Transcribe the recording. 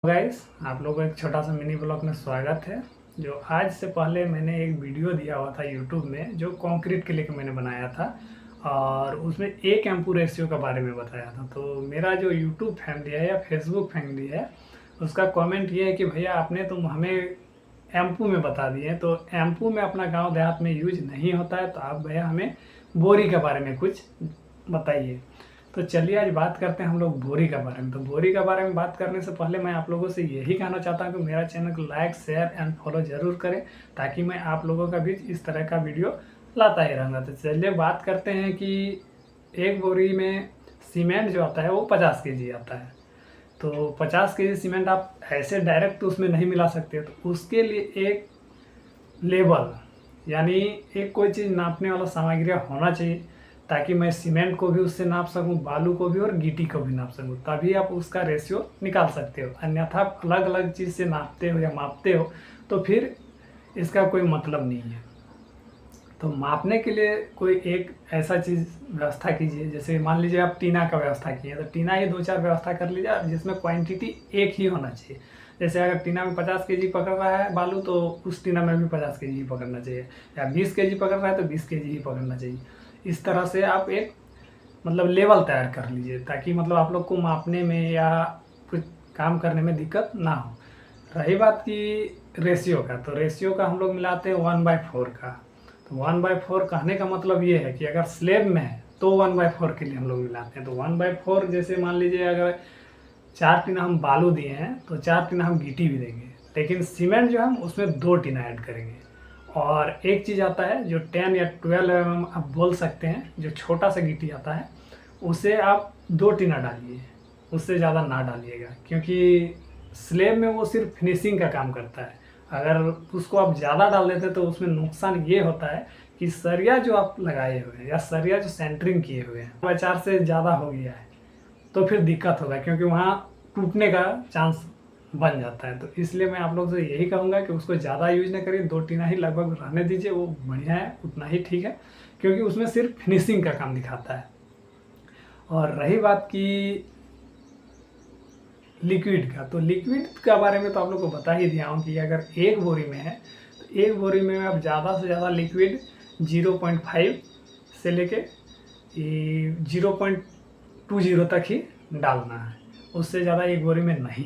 Guys, आप लोगों को एक छोटा सा मिनी ब्लॉग में स्वागत है। जो आज से पहले मैंने एक वीडियो दिया हुआ था यूट्यूब में, जो कंक्रीट के लिए मैंने बनाया था और उसमें एक एम्पू रेशियो के बारे में बताया था। तो मेरा जो यूट्यूब फैमिली है या फेसबुक फैमिली है, उसका कमेंट ये है कि भैया आपने तुम हमें एम्पू में बता दिए, तो एम्पू में अपना गांव देहात में यूज नहीं होता है, तो आप भैया हमें बोरी के बारे में कुछ बताइए। तो चलिए आज बात करते हैं हम लोग बोरी के बारे में। तो बोरी के बारे में बात करने से पहले मैं आप लोगों से यही कहना चाहता हूँ कि मेरा चैनल को लाइक शेयर एंड फॉलो जरूर करें, ताकि मैं आप लोगों का भी इस तरह का वीडियो लाता ही रहूँगा। तो चलिए बात करते हैं कि एक बोरी में सीमेंट जो आता है वो 50 केजी आता है। तो 50 केजी सीमेंट आप ऐसे डायरेक्ट तो उसमें नहीं मिला सकते, तो उसके लिए एक लेवल यानी एक कोई चीज़ नापने वाला सामग्री होना चाहिए, ताकि मैं सीमेंट को भी उससे नाप सकूं, बालू को भी और गिट्टी को भी नाप सकूं, तभी आप उसका रेशियो निकाल सकते हो। अन्यथा आप अलग अलग चीज़ से नापते हो या मापते हो तो फिर इसका कोई मतलब नहीं है। तो मापने के लिए कोई एक ऐसा चीज़ व्यवस्था कीजिए, जैसे मान लीजिए आप टीना का व्यवस्था किए, तो टीना ही 2-4 व्यवस्था कर लीजिए जिसमें क्वांटिटी एक ही होना चाहिए। जैसे अगर टीना में 50 केजी पकड़ रहा है बालू, तो उस टीना में भी 50 केजी ही पकड़ना चाहिए, या 20 केजी पकड़ रहा है तो 20 केजी ही पकड़ना चाहिए। इस तरह से आप एक मतलब लेवल तैयार कर लीजिए, ताकि मतलब आप लोग को मापने में या कुछ काम करने में दिक्कत ना हो। रही बात की रेशियो का, तो रेशियो का हम लोग मिलाते हैं 1/4 का। तो 1/4 कहने का मतलब ये है कि अगर स्लेब में है तो 1/4 के लिए हम लोग मिलाते हैं। तो 1/4 जैसे मान लीजिए अगर 4 टीना हम बालू दिए हैं तो 4 टीना हम गिट्टी भी देंगे, लेकिन सीमेंट जो हम उसमें 2 टीना ऐड करेंगे। और एक चीज़ आता है जो 10 या 12 mm आप बोल सकते हैं, जो छोटा सा गिट्टी आता है, उसे आप 2 टीना डालिए, उससे ज़्यादा ना डालिएगा, क्योंकि स्लेब में वो सिर्फ फिनिशिंग का काम करता है। अगर उसको आप ज़्यादा डाल देते तो उसमें नुकसान ये होता है कि सरिया जो आप लगाए हुए हैं या सरिया जो सेंटरिंग किए हुए हैं 4 से ज़्यादा हो गया है तो फिर दिक्कत होगा, क्योंकि वहाँ टूटने का चांस बन जाता है। तो इसलिए मैं आप लोग से यही कहूँगा कि उसको ज़्यादा यूज ना करिए, 2 टीना ही लगभग रहने दीजिए, वो बढ़िया है, उतना ही ठीक है, क्योंकि उसमें सिर्फ फिनिशिंग का काम दिखाता है। और रही बात की लिक्विड का, तो लिक्विड का बारे में तो आप लोग को बता ही दिया हूँ कि अगर एक बोरी में है तो एक बोरी में आप ज़्यादा से ज़्यादा लिक्विड 0.5 से लेके 0.20 तक ही डालना है, उससे ज़्यादा एक बोरी में नहीं।